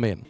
ஆமென்.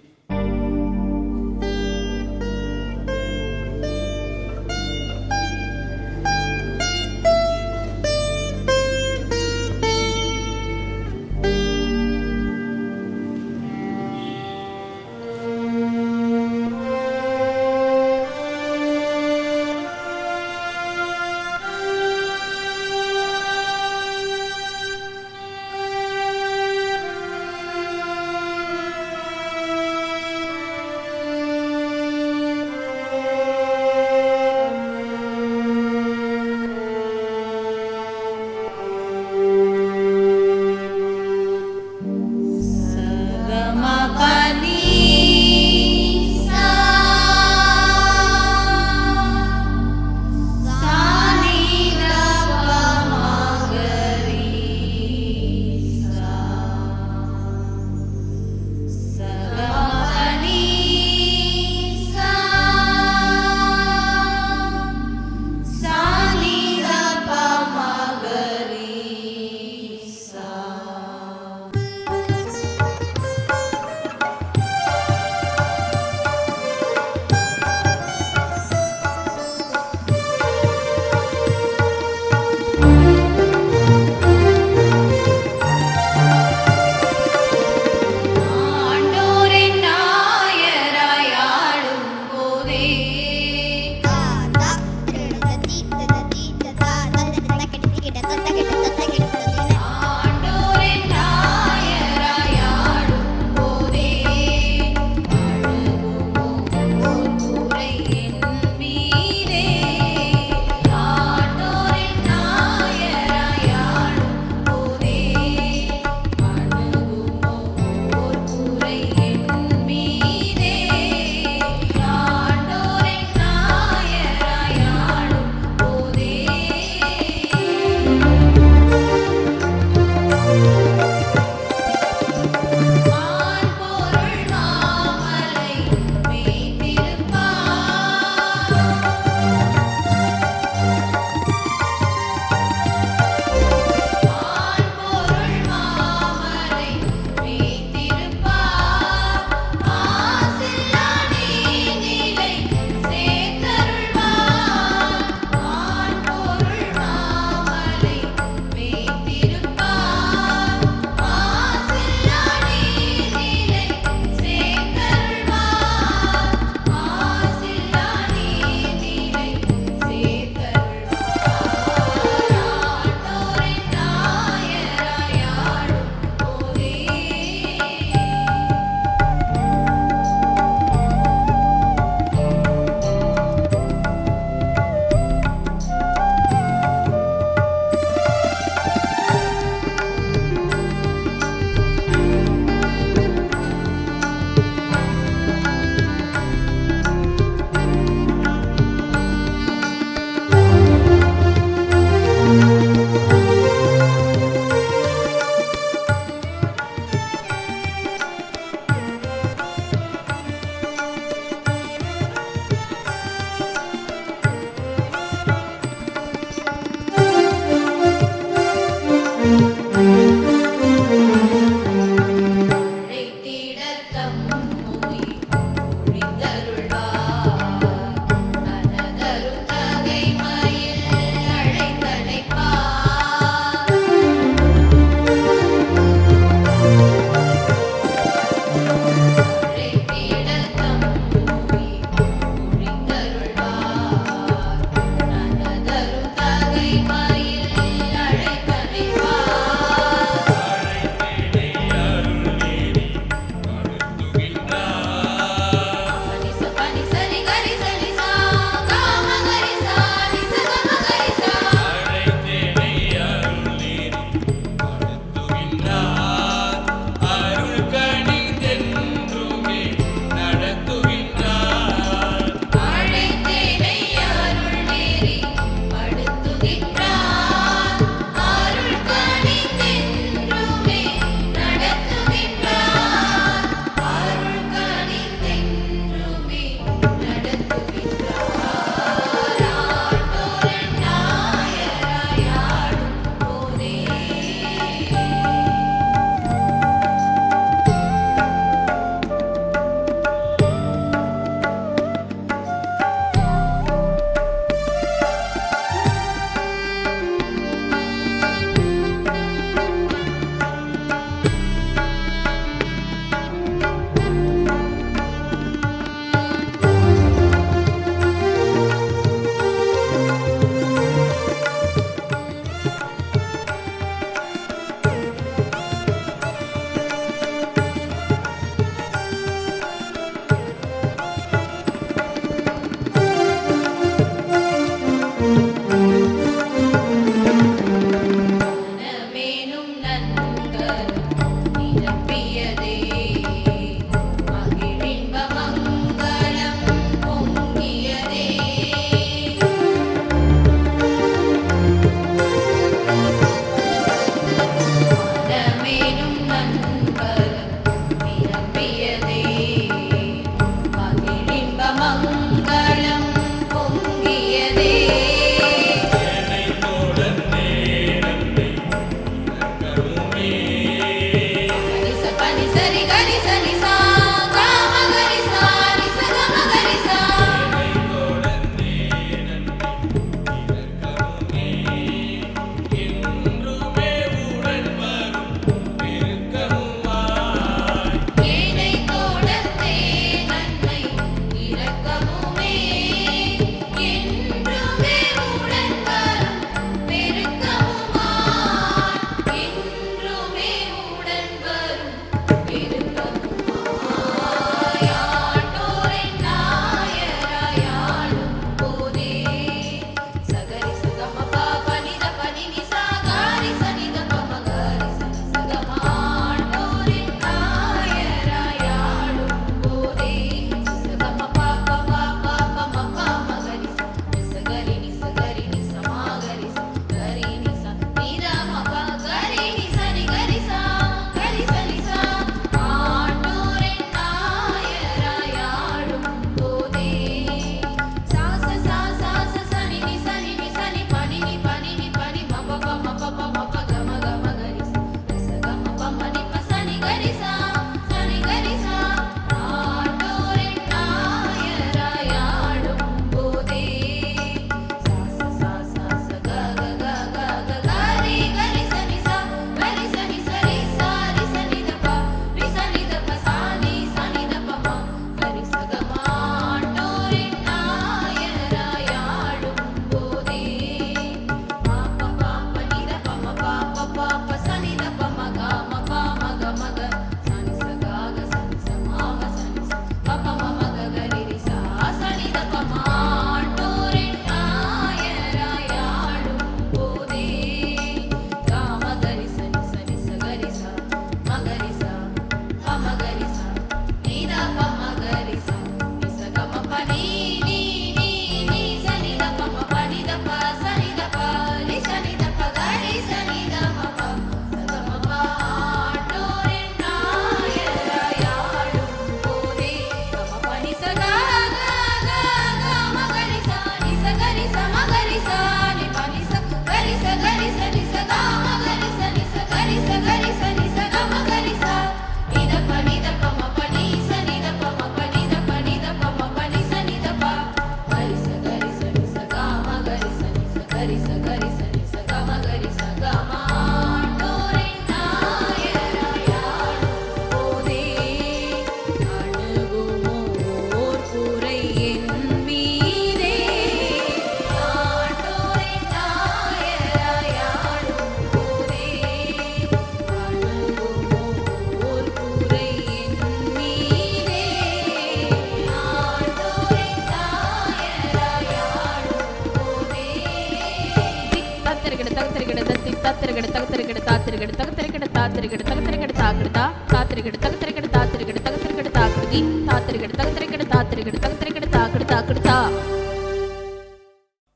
தத்திரகட தகத்திரகட தாத்திரகட தகத்திரகட தாத்திரகட தகத்திரகட தாக்கிடதா தாத்திரகட தகத்திரகட தாத்திரகட தகத்திரகட தாக்கிருதி தாத்திரகட தகத்திரகட தாத்திரகட தகத்திரகட தாக்கிட தாக்கிடதா.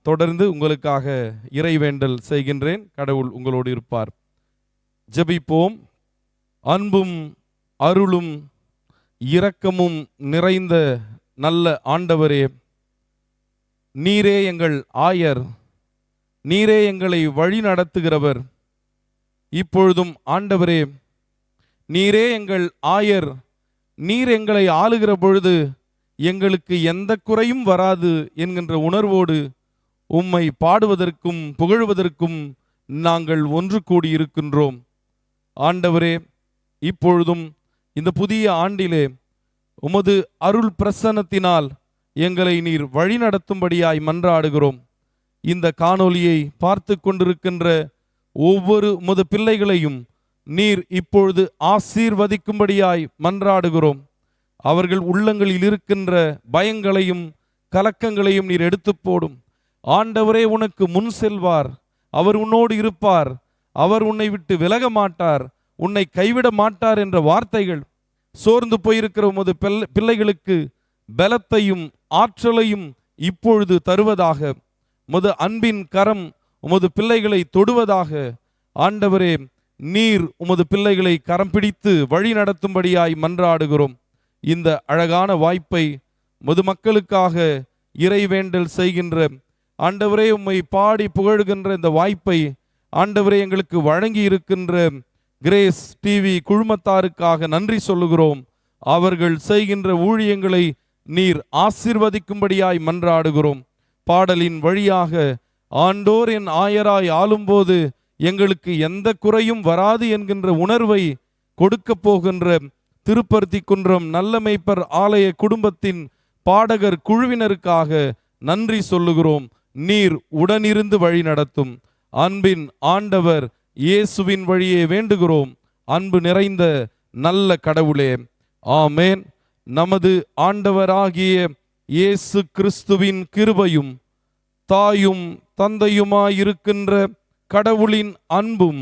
தொடர்ந்து உங்களுக்காக இறைவேண்டல் செய்கின்றேன். கடவுள் உங்களோடு இருப்பார். ஜெபிப்போம். அன்பும் அருளும் இரக்கமும் நிறைந்த நல்ல ஆண்டவரே, நீரே எங்கள் ஆயர், நீரே எங்களை வழி நடத்துகிறவர். இப்பொழுதும் ஆண்டவரே, நீரே எங்கள் ஆயர், நீர் எங்களை ஆளுகிற பொழுது எங்களுக்கு எந்த குறையும் வராது என்கின்ற உணர்வோடு உம்மை பாடுவதற்கும் புகழ்வதற்கும் நாங்கள் ஒன்று கூடியிருக்கின்றோம். ஆண்டவரே, இப்பொழுதும் இந்த புதிய ஆண்டிலே உமது அருள் பிரசன்னத்தினால் எங்களை நீர் வழி நடத்தும்படியாய் மன்றாடுகிறோம். இந்த காணொளியை பார்த்து கொண்டிருக்கின்ற ஒவ்வொரு உமது பிள்ளைகளையும் நீர் இப்பொழுது ஆசீர்வதிக்கும்படியாய் மன்றாடுகிறோம். அவர்கள் உள்ளங்களில் இருக்கின்ற பயங்களையும் கலக்கங்களையும் நீர் எடுத்து போடும். ஆண்டவரே உனக்கு முன் செல்வார், அவர் உன்னோடு இருப்பார், அவர் உன்னை விட்டு விலக மாட்டார், உன்னை கைவிட மாட்டார் என்ற வார்த்தைகள் சோர்ந்து போயிருக்கிற உமது பிள்ளைகளுக்கு பலத்தையும் ஆற்றலையும் இப்பொழுது தருவதாக, உமது அன்பின் கரம் உமது பிள்ளைகளை தொடுவதாக. ஆண்டவரே, நீர் உமது பிள்ளைகளை கரம் பிடித்து வழி நடத்தும்படியாய் மன்றாடுகிறோம். இந்த அழகான வாய்ப்பை உமது மக்களுக்காக இறைவேண்டல் செய்கின்ற ஆண்டவரே, உம்மை பாடி புகழ்கின்ற இந்த வாய்ப்பை ஆண்டவரே எங்களுக்கு வழங்கி இருக்கின்ற கிரேஸ் டிவி குழுமத்தாருக்காக நன்றி சொல்லுகிறோம். அவர்கள் செய்கின்ற ஊழியங்களை நீர் ஆசீர்வதிக்கும்படியாய் மன்றாடுகிறோம். பாடலின் வழியாக ஆண்டோர் என் ஆயராய் ஆளும்போது எங்களுக்கு எந்த குறையும் வராது என்கின்ற உணர்வை கொடுக்க போகின்ற திருப்பருத்தி குன்றம் நல்ல மேய்ப்பர் ஆலய குடும்பத்தின் பாடகர் குழுவினருக்காக நன்றி சொல்லுகிறோம். நீர் உடனிருந்து வழி நடத்தும் அன்பின் ஆண்டவர் இயேசுவின் வழியே வேண்டுகிறோம். அன்பு நிறைந்த நல்ல கடவுளே, ஆமேன். நமது ஆண்டவராகிய இயேசு கிறிஸ்துவின் கிருபையும் தாயும் தந்தையுமாயிருக்கின்ற கடவுளின் அன்பும்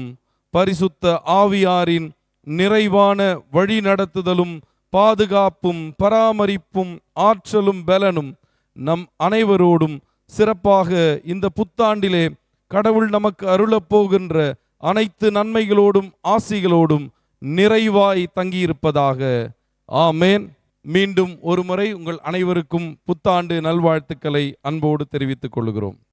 பரிசுத்த ஆவியாரின் நிறைவான வழி நடத்துதலும் பாதுகாப்பும் பராமரிப்பும் ஆற்றலும் பலனும் நம் அனைவரோடும் சிறப்பாக இந்த புத்தாண்டிலே கடவுள் நமக்கு அருளப்போகின்ற அனைத்து நன்மைகளோடும் ஆசிகளோடும் நிறைவாய் தங்கியிருப்பதாக. ஆமேன். மீண்டும் ஒரு முறை உங்கள் அனைவருக்கும் புத்தாண்டு நல்வாழ்த்துக்களை அன்போடு தெரிவித்துக் கொள்கிறோம்.